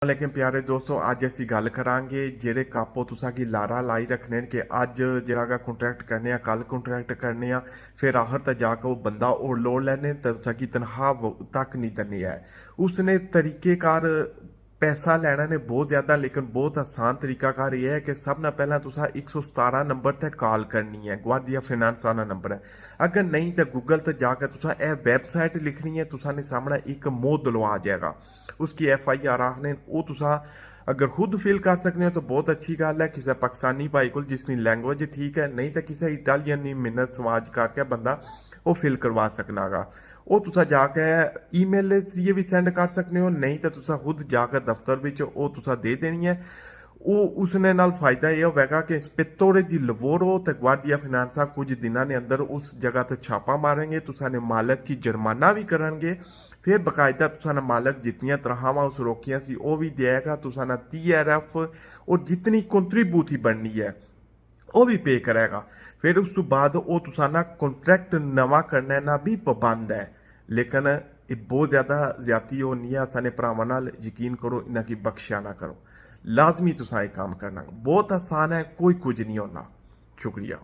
लेकिन प्यारे दोस्तों अज असी गल करांगे जेडे कापो तुसा की लारा लाई रखने कि अज जरा कॉन्ट्रैक्ट करने कल कॉन्ट्रैक्ट करने फिर आखिर तक जाकर वो बंदा और लोड़ लैने तो तुसा की तनख्वाह तक नहीं देनी है। उसने तरीकेकार पैसा लेना ने बहुत ज़्यादा लेकिन बहुत आसान तरीकाकार यह है कि सब ना पहला तुसा 117 नंबर तक कॉल करनी है। ग्वादिया फाइनेंस आना नंबर है। अगर नहीं तो गूगल तक जाकर तुसा यह वैबसाइट लिखनी है। तुसा ने सामने एक मोह दलवा जाएगा उसकी FIR आखने वो तुसा अगर खुद फिल कर सकते हो तो बहुत अच्छी गल है। किसी पाकिस्तानी भाई को जिसकी लैंग्वेज ठीक है नहीं तो किसी इटालियन मिन्नत समाज करके बंदा वो फिल करवा सकना गा। वो तुसा जाके ईमेल जरिए भी सेंड कर सकते हो नहीं तो तुसा खुद जाकर दफ्तर विच वो तुसा दे देनी है। वो उसने नाल फायदा यह होगा कि इंस्पेक्टोरे दी लवोर हो तो ग्वादिया फाइनेंसा कुछ दिनों के अंदर उस जगह ते छापा मारेंगे। तुसा ने मालक की जुर्माना भी करेंगे। फिर बकायदा तुसा ने मालक जितनी तनख्वाहां उस रोकियां सी वो भी देगा। तुसा ने TRF और जितनी कंट्रीब्यूटी बननी है वो भी पे करेगा। फिर उस तो बाद वो तुसा ना कॉन्ट्रैक्ट नवा करने ना भी पाबंद है। लेकिन ये बहुत ज़्यादा ज्यादती होनी है। साने भरावां नाल यकीन करो इन्हां की बख्शिया ना करो। लाजमी तुसा ये काम करना बहुत आसान है कोई कुछ नहीं होना। शुक्रिया।